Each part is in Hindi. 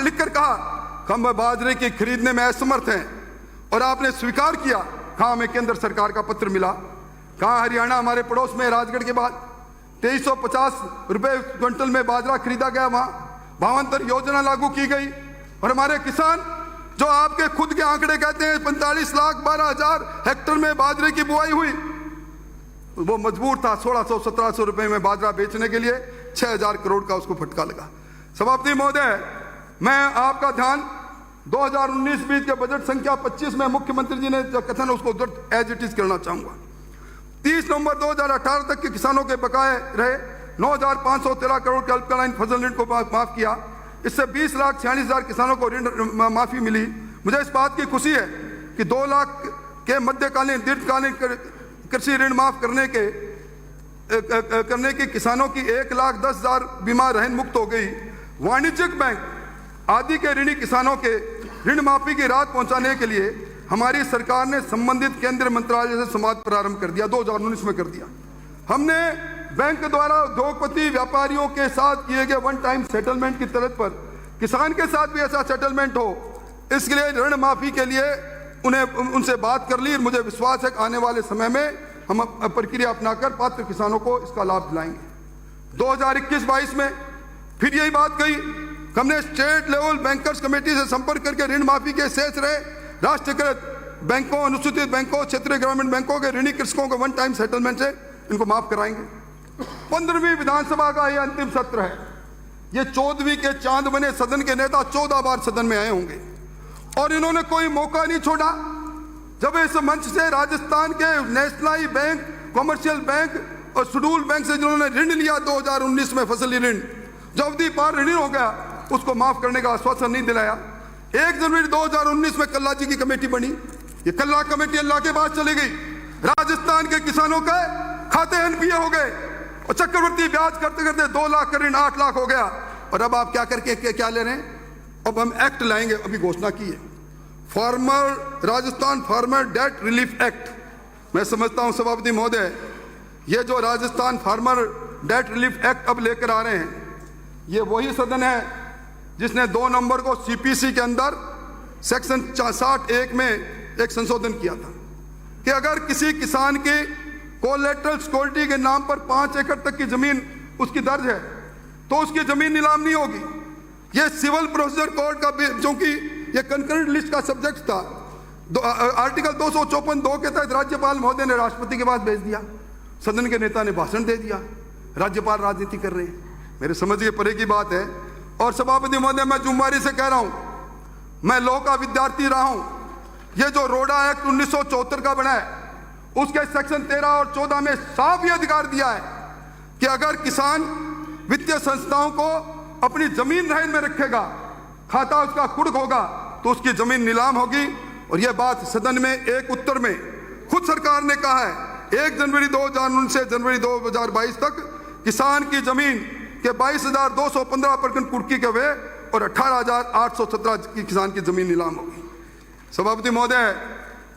लिखकर कहा हम बाजरे की खरीदने में असमर्थ हैं और आपने स्वीकार किया। कहाँ हमें केंद्र सरकार का पत्र मिला? कहाँ हरियाणा हमारे पड़ोस में राजगढ़ के बाद 2350 रुपए क्विंटल में बाजरा खरीदा गया, वहां भावांतर योजना लागू की गई और हमारे किसान जो आपके खुद के आंकड़े कहते हैं 45,12,000 हेक्टेयर में बाजरे की बुआई हुई, वो मजबूर था 1600-1700 रुपए में बाजरा बेचने के लिए। 6,000 करोड़ का उसको फटका लगा। सभापति महोदय, मैं आपका ध्यान 2019-20 के बजट संख्या 25 में मुख्यमंत्री जी ने जो कथन उसको एज इट इज करना चाहूंगा। 30 नवंबर 2018 तक के किसानों के बकाये रहे 9,513 करोड़ के अल्पकालीन फसल ऋण को माफ किया। इससे 20,46,000 किसानों को ऋण माफी मिली। मुझे इस बात की खुशी है कि 2 लाख के मध्यकालीन दीर्घकालीन कृषि ऋण माफ करने के किसानों की 1,10,000 बीमा रहन मुक्त हो गई। वाणिज्यिक बैंक आदि के ऋणी किसानों के ऋण माफी की राहत पहुंचाने के लिए हमारी सरकार ने संबंधित केंद्रीय मंत्रालय से संवाद प्रारंभ कर दिया, 2019 में कर दिया। हमने बैंक द्वारा उद्योगपति व्यापारियों के साथ किए गए वन टाइम सेटलमेंट की तरह पर किसान के साथ भी ऐसा सेटलमेंट हो, इसके लिए ऋण माफी के लिए उनसे बात कर ली। मुझे विश्वास है कि आने वाले समय में हम प्रक्रिया अपनाकर पात्र किसानों को इसका लाभ दिलाएंगे। 2021-22 में फिर यही बात कही। हमने स्टेट लेवल बैंकर्स कमेटी से संपर्क करके ऋण माफी के शेष रहे राष्ट्रीयकृत बैंकों, अनुसूचित बैंकों, क्षेत्रीय ग्रामीण बैंकों के ऋणी कृषकों को वन टाइम सेटलमेंट से इनको माफ कराएंगे। 15वीं विधानसभा का यह अंतिम सत्र है। ये 14वीं के चांद बने सदन के नेता 14 बार सदन में आए होंगे और इन्होंने कोई मौका नहीं छोड़ा। जब इस मंच से राजस्थान के नेशनलाइज बैंक, कॉमर्शियल बैंक और शेड्यूल बैंक से जिन्होंने ऋण लिया 2019 में फसली ऋण, जो अवधि पार ऋण हो गया, उसको माफ करने का आश्वासन नहीं दिलाया। 1 जनवरी 2019 में कल्ला जी की कमेटी बनी। ये कल्ला कमेटी अल्लाह के बाद चली गई। राजस्थान के किसानों के खाते एनपीए हो गए और चक्रवर्ती ब्याज करते करते 2 लाख का ऋण 8 लाख हो गया। और अब आप क्या करके क्या ले रहे हैं? अब हम एक्ट लाएंगे, अभी घोषणा की है, Rajasthan farmer debt relief act. मैं समझता हूं सभापति महोदय, ये जो Rajasthan farmer debt relief act अब लेकर आ रहे हैं, ये वही सदन है जिसने 2 नवंबर को सीपीसी के अंदर सेक्शन 60(1) में एक संशोधन किया था कि अगर किसी किसान की कोलेटरल सिक्योरिटी के नाम पर 5 एकड़ तक की जमीन उसकी दर्ज है तो उसकी जमीन नीलाम नहीं होगी। यह सिविल प्रोसीजर कोड का भी, क्योंकि यह कंकरेंट लिस्ट का सब्जेक्ट था, आर्टिकल 254(2) के तहत राज्यपाल महोदय ने राष्ट्रपति के पास भेज दिया। सदन के नेता ने भाषण दे दिया, राज्यपाल राजनीति कर रहे हैं। मेरे समझ के परे की बात है। और सभापति महोदय, मैं जुम्मेवारी से कह रहा हूं, मैं लॉ का विद्यार्थी रहा हूं। यह जो रोडा एक्ट 1974 का बना है, उसके सेक्शन 13 और 14 में साफ यह अधिकार दिया है कि अगर किसान वित्तीय संस्थाओं को अपनी जमीन रहन में रखेगा, खाता उसका कुर्क होगा, तो उसकी जमीन नीलाम होगी। और यह बात सदन में एक उत्तर में खुद सरकार ने कहा है। 1 जनवरी 2019 से जनवरी 2022 तक किसान की जमीन के 22,215% कुर्की के हुए और 18,817 की किसान की जमीन नीलाम होगी। सभापति महोदय,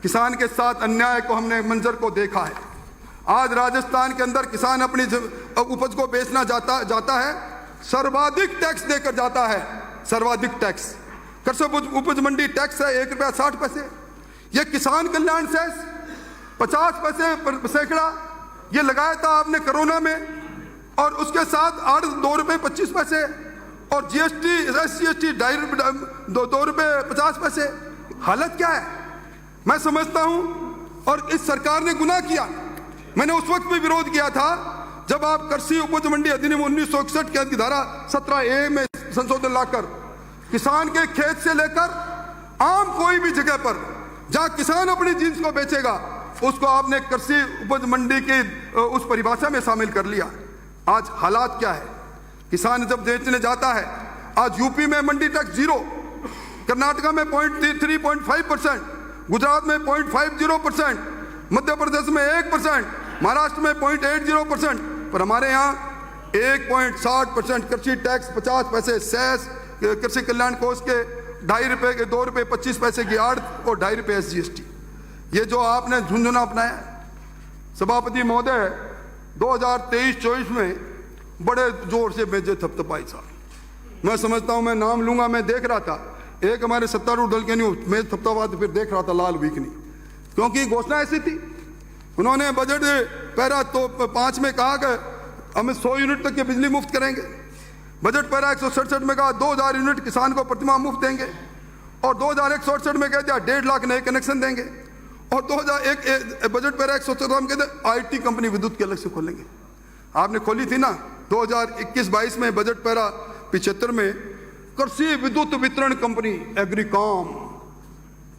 किसान के साथ अन्याय को हमने मंजर को देखा है। आज राजस्थान के अंदर किसान अपनी उपज को बेचना जाता है, सर्वाधिक टैक्स देकर जाता है। सर्वाधिक टैक्स कृषि उपज मंडी टैक्स है 1 रुपया 60 पैसे। यह किसान कल्याण सेस 50 पैसे सैकड़ा ये लगाया था आपने कोरोना में, और उसके साथ 2 रुपये 25 पैसे और जीएसटी SGST 2 रुपये 50 पैसे। हालत क्या है? मैं समझता हूं, और इस सरकार ने गुनाह किया। मैंने उस वक्त भी विरोध किया था जब आप कृषि उपज मंडी अधिनियम 1961 के धारा 17A में संशोधन लाकर किसान के खेत से लेकर आम कोई भी जगह पर जहां किसान अपनी जीन्स को बेचेगा, उसको आपने कृषि उपज मंडी की उस परिभाषा में शामिल कर लिया। आज हालात क्या है? किसान जब बेचने जाता है, आज यूपी में मंडी टैक्स 0, कर्नाटका में 3.5%, गुजरात में 0.50%, मध्य प्रदेश में 1%, महाराष्ट्र में 0.80%, पर हमारे यहाँ 1.60% कृषि टैक्स, 50 पैसे सेस, कृषि कल्याण कोष के 2.5 रुपये के 2 रुपये 25 पैसे की आड़त और 2.5 रुपये SGST। ये जो आपने झुंझुना अपनाया। सभापति महोदय, 2023-24 में बड़े जोर से बेचे थपथपाई साहब, मैं समझता हूं, मैं नाम लूंगा, मैं देख रहा था एक हमारे सत्तारूढ़ दल के न्यूज में हफ्ता बाद फिर देख रहा था लाल वीकनी, क्योंकि घोषणा ऐसी थी। उन्होंने बजट पैरा तो 5 में कहा कि हम 100 यूनिट तक की बिजली मुफ्त करेंगे। बजट पैरा 167 में कहा 2000 यूनिट किसान को प्रतिमाह मुफ्त देंगे, और 2168 में कह दिया 1.5 लाख नए कनेक्शन देंगे, और 2001 बजट पैरा 114 में कहते IT कंपनी विद्युत के अलग से खोलेंगे। आपने खोली थी ना 2021-22 में बजट पैरा 75 में कृषि विद्युत वितरण कंपनी एग्रीकॉम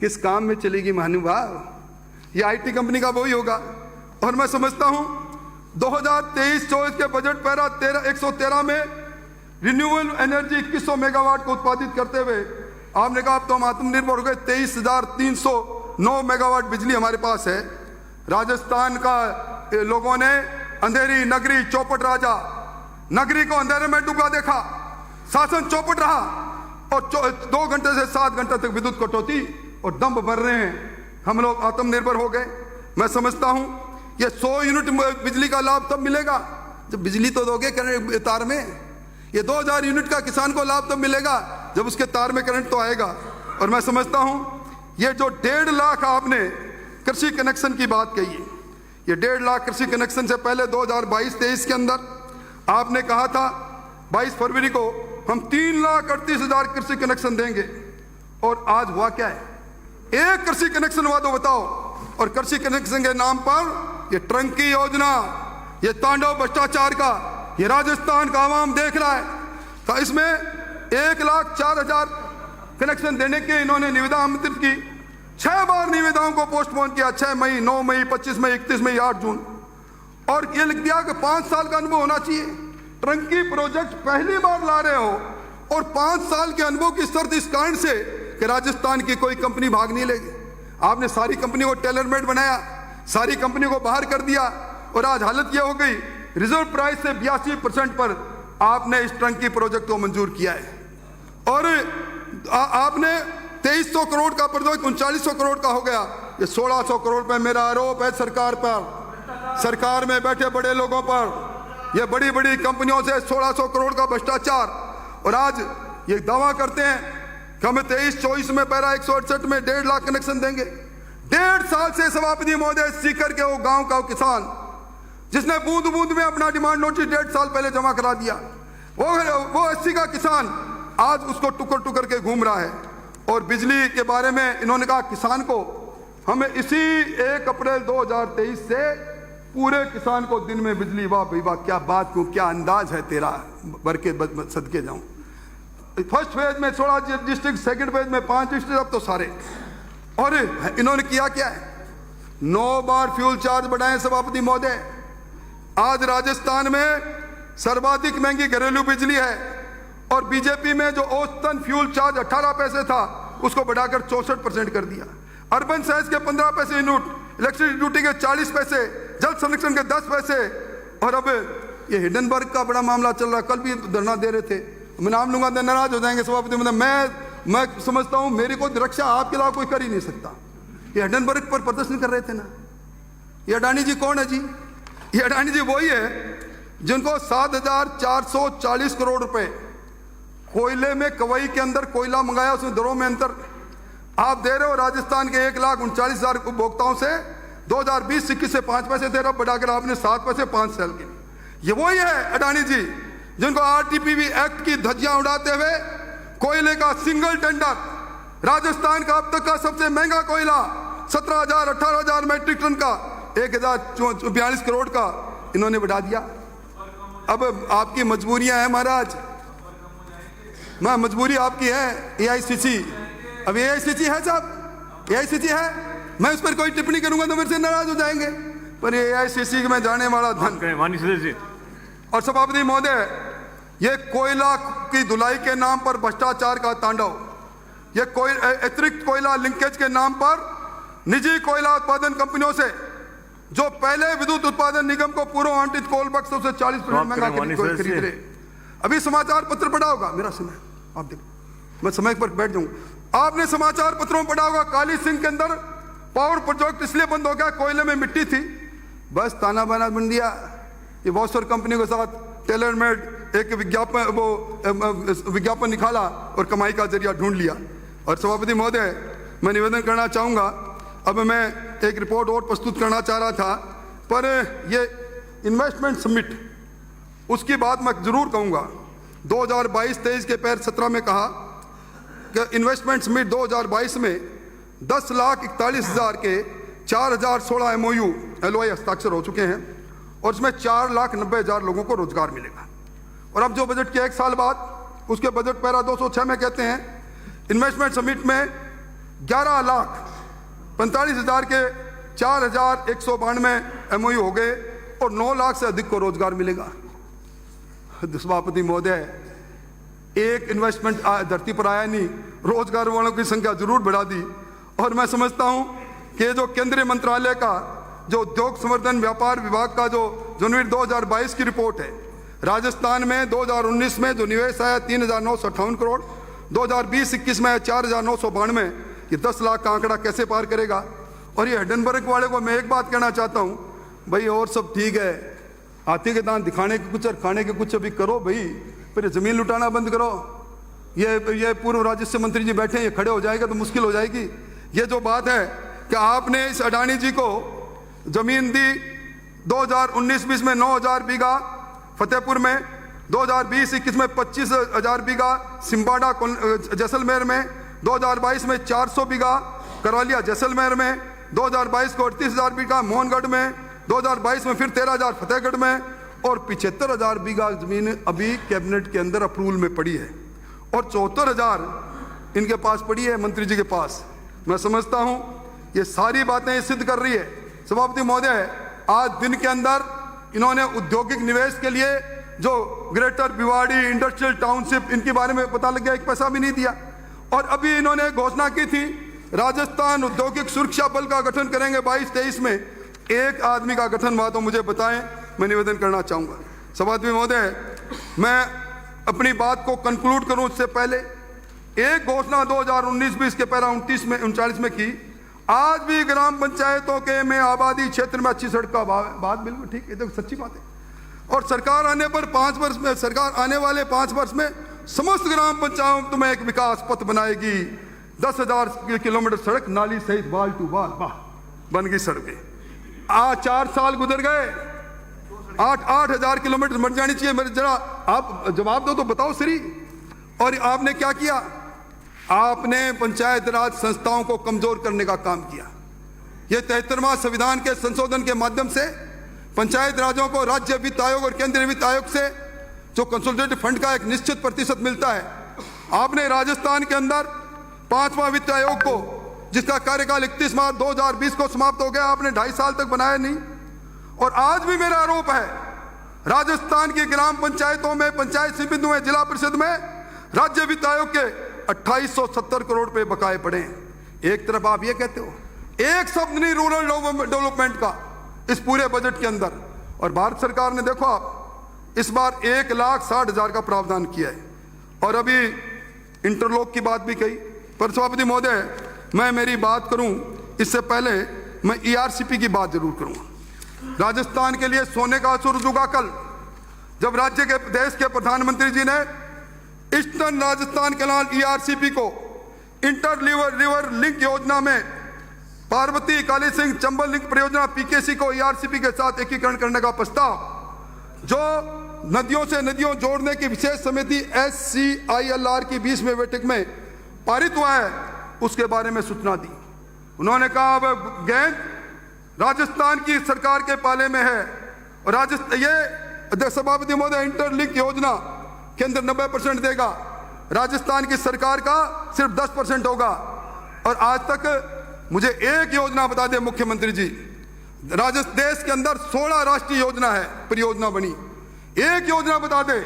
किस काम में चलेगी महानुभाव? ये IT कंपनी का वही होगा। और मैं समझता हूं 2023-24 के बजट पैरा 113 में रिन्यूएबल एनर्जी 2100 मेगावाट को उत्पादित करते हुए आपने कहा अब तो हम आत्मनिर्भर हो गए। 23,309 मेगावाट बिजली हमारे पास है। राजस्थान का लोगों ने अंधेरी नगरी चौपट राजा, नगरी को अंधेरे में डूबा देखा, शासन चौपट रहा, और 2 घंटे से 7 घंटे तक विद्युत कटौती और दम भर रहे हैं। हम लोग आत्मनिर्भर हो गए। मैं समझता हूं ये 100 यूनिट बिजली का लाभ तब मिलेगा जब बिजली तो दोगे करंट तार में। ये 2000 यूनिट का किसान को लाभ तब मिलेगा जब उसके तार में करंट तो आएगा। और मैं समझता हूं ये जो 1.5 लाख आपने कृषि कनेक्शन की बात कही है, ये 1.5 लाख कृषि कनेक्शन से पहले 2022-23 के अंदर आपने कहा था 22 फरवरी को हम 3,38,000 कृषि कनेक्शन देंगे, और आज हुआ क्या है? एक कृषि कनेक्शन हुआ तो बताओ। और कृषि कनेक्शन के नाम पर ये ट्रंकी योजना, ये तांडव भ्रष्टाचार का ये राजस्थान का आवाम देख रहा है। तो इसमें 1,04,000 कनेक्शन देने के इन्होंने निविदा आमंत्रित की। 6 बार निविदाओं को पोस्टपोन किया, 6 मई, 9 मई, 25 मई, 31 मई, 8 जून, और ये लिख दिया कि 5 साल का अनुभव होना चाहिए। ट्रंकी प्रोजेक्ट पहली बार ला रहे हो और 5 साल के अनुभव की शर्त इस कारण से कि राजस्थान की कोई कंपनी भाग नहीं लेगी। आपने सारी कंपनी को टेलर मेड बनाया, सारी कंपनी को बाहर कर दिया, और आज हालत यह हो गई रिजर्व प्राइस से 82% पर आपने इस ट्रंकी प्रोजेक्ट को मंजूर किया है। और आपने 2300 करोड़ का प्रोजेक्ट 3900 करोड़ का हो गया। ये 1600 करोड़ पे मेरा आरोप है सरकार पर, सरकार में बैठे बड़े लोगों पर। ये बड़ी बड़ी कंपनियों से 1600 करोड़ का भ्रष्टाचार, और आज ये दावा करते हैं कि हमें 23-24 में पैरा 168 में 1.5 लाख कनेक्शन देंगे। 1.5 साल से सभापति महोदय सीकर के वो गांव का किसान जिसने बूंद बूंद में अपना डिमांड नोटिस 1.5 साल पहले जमा करा दिया, वो 80 का किसान आज उसको टुकर टुकर के घूम रहा है। और बिजली के बारे में इन्होंने कहा किसान को हमें इसी 1 अप्रैल 2023 से पूरे किसान को दिन में बिजली। वाह भाई वाह, क्या बात को, क्या अंदाज है तेरा, भर के सदके जाऊं। फर्स्ट फेज में 16 डिस्ट्रिक्ट, सेकंड फेज में 5 डिस्ट्रिक्ट, अब तो सारे। और इन्होंने किया क्या है? 9 बार फ्यूल चार्ज बढ़ाए सभापति महोदय। आज राजस्थान में सर्वाधिक महंगी घरेलू बिजली है, और बीजेपी में जो औसतन फ्यूल चार्ज 18 पैसे था उसको बढ़ाकर 64% कर दिया। अर्बन सेस के 15 पैसे यूनिट, इलेक्ट्रिसिटी ड्यूटी के 40 पैसे, जल संरक्षण के 10 पैसे। और अब ये हिंडनबर्ग का बड़ा मामला चल रहा, कल भी धरना दे रहे थे। मैं नाम लूंगा तो नाराज हो जाएंगे सभापति। मैं समझता हूं मेरी को रक्षा आपके अलावा कोई कर ही नहीं सकता। ये हिंडनबर्ग पर प्रदर्शन कर रहे थे ना। ये अडानी जी कौन है जी? ये अडानी जी वही है जिनको 7,440 करोड़ रुपए कोयले में, कवई के अंदर कोयला मंगाया, उसमें दरों में अंतर आप दे रहे हो। राजस्थान के 1,39,000 उपभोक्ताओं से 2020-21 से 5 पैसे दे रहे हो, बढ़ाकर आपने 7 पैसे 5 साल के। ये वही है अडानी जी जिनको RTPV एक्ट की धज्जियां उड़ाते हुए कोयले का सिंगल टेंडर, राजस्थान का अब तक का सबसे महंगा कोयला 17,000-18,000 मैट्रिक टन का 1,042 करोड़ का इन्होंने बढ़ा दिया। अब आपकी मजबूरियां हैं महाराज, मैं मजबूरी आपकी है। AICC, अब AICC है साहब, AICC है, मैं उस पर कोई टिप्पणी करूंगा तो मेरे से नाराज हो जाएंगे, पर AICC में जाने वाला धन। और सभापति महोदय, ये कोयला की धुलाई के नाम पर भ्रष्टाचार का तांडव, ये अतिरिक्त कोयला लिंकेज के नाम पर निजी कोयला उत्पादन कंपनियों से जो पहले विद्युत उत्पादन निगम को पूर्व आवंटित कोल बक्सों से 40% महंगा खरीद रहे। अभी समाचार पत्र पढ़ा होगा, मेरा समय आप देखो, मैं समय पर बैठ जाऊंगा। आपने समाचार पत्रों में पढ़ा होगा काली सिंह के अंदर पावर प्रोजेक्ट इसलिए बंद हो गया, कोयले में मिट्टी थी, बस ताना बाना बन दिया। ये वॉशर कंपनी के साथ टेलर मेड एक विज्ञापन निकाला और कमाई का जरिया ढूंढ लिया। और सभापति महोदय, मैं निवेदन करना चाहूँगा, अब मैं एक रिपोर्ट और प्रस्तुत करना चाह रहा था, पर ये इन्वेस्टमेंट समिट, उसकी बात मैं जरूर कहूँगा। 2022-23 के पैर 17 में कहा कि इन्वेस्टमेंट समिट 2022 में 10,41,000 के 4,016 MOU LOI हस्ताक्षर हो चुके हैं और इसमें 4,90,000 लोगों को रोजगार मिलेगा। और अब जो बजट के एक साल बाद उसके बजट पैरा 206 में कहते हैं इन्वेस्टमेंट समिट में 11,45,000 के 4,192 MOU हो गए और 9 लाख से अधिक को रोजगार मिलेगा। सभापति महोदय, एक इन्वेस्टमेंट धरती पर आया नहीं, रोजगार वालों की संख्या जरूर बढ़ा दी। और मैं समझता हूं कि जो केंद्रीय मंत्रालय का जो उद्योग संवर्धन व्यापार विभाग का जो जनवरी 2022 की रिपोर्ट है, राजस्थान में 2019 में जो निवेश आया 3,958 करोड़, 2020-21 में 4,992, ये 10 लाख का आंकड़ा कैसे पार करेगा। और ये हिडनबर्ग वाले को मैं एक बात कहना चाहता हूं, भाई और सब ठीक है, हाथी के दांत दिखाने के कुछ और खाने के कुछ अभी करो भाई, फिर जमीन लुटाना बंद करो। ये पूर्व राजस्व मंत्री जी बैठे हैं, ये खड़े हो जाएगा तो मुश्किल हो जाएगी। ये जो बात है कि आपने इस अडानी जी को जमीन दी 2019-20 में 9,000 बीघा फतेहपुर में, 2020-21 में 25,000 बीघा सिम्बाड़ा जैसलमेर में, 2022 में 400 बीघा करौलिया जैसलमेर में, 2022 को 38,000 बीघा मोहनगढ़ में, 2022 में फिर 13,000 फतेहगढ़ में और 75,000 बीघा जमीन अभी कैबिनेट के अंदर अप्रूवल में पड़ी है और 74,000 इनके पास पड़ी है, मंत्री जी के पास। मैं समझता हूं ये सारी बातें सिद्ध कर रही है। सभापति महोदय, आज दिन के अंदर इन्होंने औद्योगिक निवेश के लिए जो ग्रेटर भिवाड़ी इंडस्ट्रियल टाउनशिप, इनके बारे में पता लग गया, एक पैसा भी नहीं दिया। और अभी इन्होंने घोषणा की थी राजस्थान औद्योगिक सुरक्षा बल का गठन करेंगे 22-23 में, एक आदमी का गठन हुआ तो मुझे बताएं, मैं निवेदन करना चाहूंगा। सभापति महोदय, मैं अपनी बात को कंक्लूड करूं उससे पहले एक घोषणा 2019-20 के पैरा 39 में की, आज भी ग्राम पंचायतों के में आबादी क्षेत्र में अच्छी सड़क का अभाव है। बात बिल्कुल ठीक है, तो सच्ची बात है। और सरकार आने पर 5 वर्ष में, सरकार आने वाले 5 वर्ष में समस्त ग्राम पंचायतों में एक विकास पथ बनाएगी। 10,000 किलोमीटर सड़क नाली सहित बाल टू बाल बन गई सड़कें। आज 4 साल गुजर गए, 8,000 किलोमीटर मर जानी चाहिए। मेरे जरा आप जवाब दो तो बताओ श्री। और आपने क्या किया? आपने पंचायत राज संस्थाओं को कमजोर करने का काम किया। यह 73वां संविधान के संशोधन के माध्यम से पंचायत राज्यों को राज्य वित्त आयोग और केंद्रीय वित्त आयोग से जो कंसोलिडेटेड फंड का एक निश्चित प्रतिशत मिलता है, आपने राजस्थान के अंदर 5वां वित्त आयोग को, जिसका कार्यकाल 31 मार्च 2020 को समाप्त हो गया, आपने 2.5 साल तक बनाया नहीं। और आज भी मेरा आरोप है, राजस्थान की ग्राम पंचायतों में, पंचायत समितियों में, जिला परिषद में राज्य वित्त आयोग के 2870 करोड़ रुपए बकाए पड़े हैं। एक तरफ आप ये कहते हो, एक शब्द नहीं रूरल डेवलपमेंट का इस पूरे बजट के अंदर। और भारत सरकार ने देखो आप इस बार 1,60,000 का प्रावधान किया है। और अभी इंटरलॉक की बात भी कही। पर सभापति महोदय, मैं मेरी बात करूं इससे पहले मैं ERCP की बात जरूर करूंगा। राजस्थान के लिए सोने का सूरज उगा कल, जब राज्य के देश के प्रधानमंत्री जी ने ईस्टर्न राजस्थान कैनाल ERCP को इंटर रिवर लिंक योजना में पार्वती काली सिंह चंबल लिंक परियोजना PKC को ERCP के साथ एकीकरण करने का प्रस्ताव, जो नदियों से नदियों जोड़ने की विशेष समिति SCILR की 20वीं बैठक में पारित हुआ है, उसके बारे में सूचना दी। उन्होंने कहा अब गेंद राजस्थान की सरकार के पाले में है। और ये सभापति महोदय, इंटरलिंक योजना केंद्र 90% देगा, राजस्थान की सरकार का सिर्फ 10% होगा। और आज तक मुझे एक योजना बता दे मुख्यमंत्री जी, देश के अंदर 16 राष्ट्रीय योजना है, परियोजना बनी, एक योजना बता दे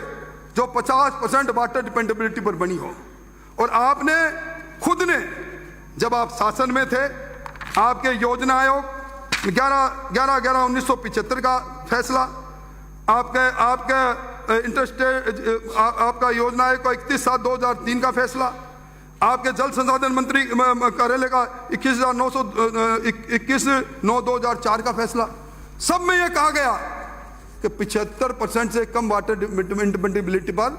जो 50% वाटर डिपेंडेबिलिटी पर बनी हो। और आपने खुद ने, जब आप शासन में थे, आपके योजना आयोग 11/11/1975 का फैसला, आपके इंटरस्टेट आपका योजना आयोग का 31/7/2003 का फैसला, आपके जल संसाधन मंत्री कार्यालय का 21/9/2004 का फैसला, सब में यह कहा गया कि 75% से कम वाटर इंडिपेंडेबिलिटी पर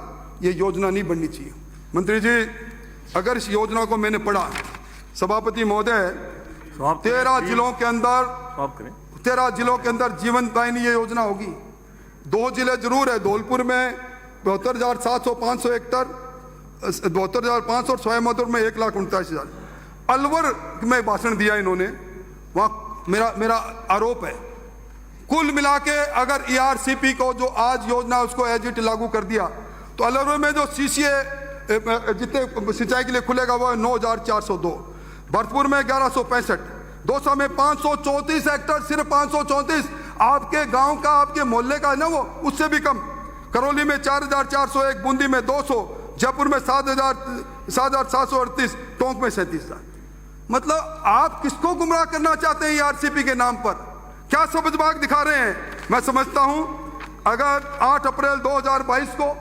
यह योजना नहीं बननी चाहिए। मंत्री जी, अगर इस योजना को मैंने पढ़ा, सभापति महोदय, 13 जिलों के अंदर जीवन दायिनी ये योजना होगी। 2 जिले जरूर है, धौलपुर में 72,700 हेक्टर, 72,500 और सोयामधुर में 1,49,000। अलवर में भाषण दिया इन्होंने, वहां मेरा आरोप है कुल मिला के अगर ERCP को जो आज योजना उसको एज इट लागू कर दिया तो अलवर में जो CCA जितने सिंचाई के लिए खुलेगा वो है 9,402, भरतपुर में 1,165, दौसा में 534 हेक्टर, सिर्फ 534 आपके गांव का, आपके मोहल्ले का है ना, वो उससे भी कम। करौली में 4,401, बूंदी में 200, जयपुर में 7,738, टोंक में 37,000। मतलब आप किसको गुमराह करना चाहते हैं ERCP के नाम पर? क्या समझबाग दिखा रहे हैं? मैं समझता हूं अगर 8 अप्रैल 2022 को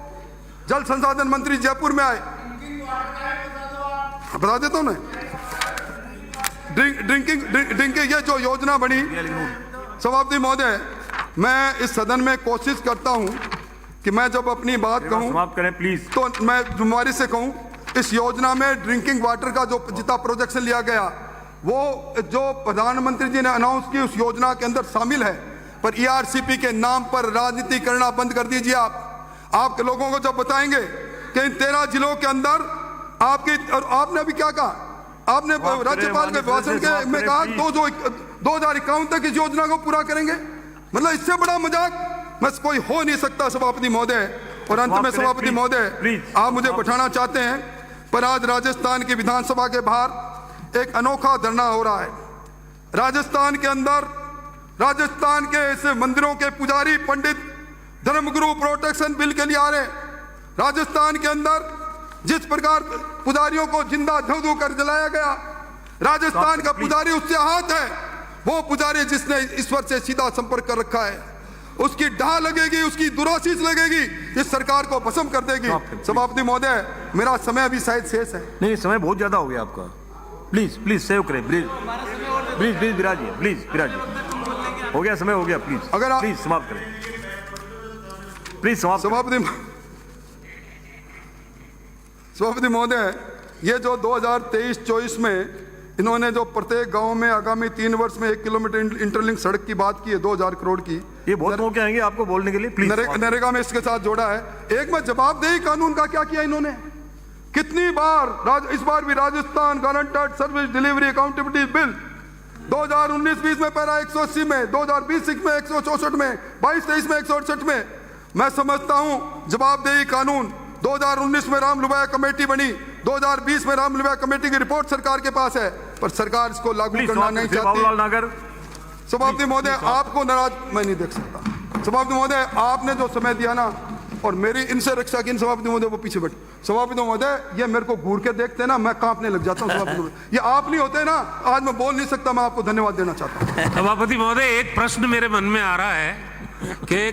जल संसाधन मंत्री जयपुर में आए, बता देता हूं ना, ड्रिंकिंग ये जो योजना बनी, सभापति महोदय, मैं इस सदन में कोशिश करता हूं कि मैं जब अपनी बात कहूं समाप्त करें प्लीज, तो मैं जिम्मेवारी से कहूं इस योजना में ड्रिंकिंग वाटर का जो जितना प्रोजेक्शन लिया गया वो जो प्रधानमंत्री जी ने अनाउंस की उस योजना के अंदर शामिल है, पर ERCP के नाम पर राजनीति करना बंद कर दीजिए। आप लोगों को जब बताएंगे कि इन 13 जिलों के अंदर आपकी, और आपने अभी क्या कहा, आपने राज्यपाल के भाषण के में कहा 2051 तक इस योजना को पूरा करेंगे। मतलब इससे बड़ा मजाक बस कोई हो नहीं सकता सभापति महोदय। और अंत में सभापति महोदय, आप मुझे बैठाना चाहते हैं, पर आज राजस्थान की विधानसभा के बाहर एक अनोखा धरना हो रहा है। राजस्थान के अंदर, राजस्थान के ऐसे मंदिरों के पुजारी पंडित धर्मगुरु प्रोटेक्शन बिल के लिए आ रहे। राजस्थान के अंदर जिस प्रकार पुजारियों को जिंदा धू कर जलाया गया, राजस्थान का पुजारी उससे आहत है, वो पुजारी जिसने ईश्वर से सीधा संपर्क कर रखा है, उसकी ढाह लगेगी, उसकी दुराशीष लगेगी, इस सरकार को भस्म कर देगी। सभापति महोदय, मेरा समय अभी शायद शेष है। नहीं, समय बहुत ज्यादा हो गया आपका। प्लीज सेव करें, प्लीज विराजिए, हो गया समय, हो गया, प्लीज अगर आप प्लीज समाप्त करें, प्लीज समाप्त। सभापति महोदय, ये जो 2023-24 में इन्होंने जो प्रत्येक गांव में आगामी 3 वर्ष में 1 किलोमीटर इंटरलिंक सड़क की बात की है 2000 करोड़ की, ये बहुत मौके आएंगे आपको बोलने के लिए, प्लीज। नरेगा में इसके साथ जोड़ा है। एक में जवाबदेही कानून का क्या किया इन्होंने? कितनी बार इस बार भी Rajasthan guaranteed service delivery accountability bill 2019-20 में पैरा 180 में, 2020 में 164 में, 22-23 में 168 में। मैं समझता हूं जवाबदेही कानून 2019 में रामलुबाया कमेटी बनी, 2020 में रामलुबाया कमेटी की रिपोर्ट सरकार के पास है, पर सरकार इसको लागू करना नहीं चाहती। सभापति महोदय, आपको नाराज मैं नहीं देख सकता। सभापति महोदय, आपने जो समय दिया ना, और मेरी इनसे रक्षा की, सभापति महोदय वो पीछे बैठ। सभापति महोदय, ये मेरे को घूर के देखते ना, मैं कांपने लग जाता हूँ। सभापति महोदय, ये आप नहीं होते ना, आज मैं बोल नहीं सकता। मैं आपको धन्यवाद देना चाहता हूँ। सभापति महोदय, एक प्रश्न मेरे मन में आ रहा है कि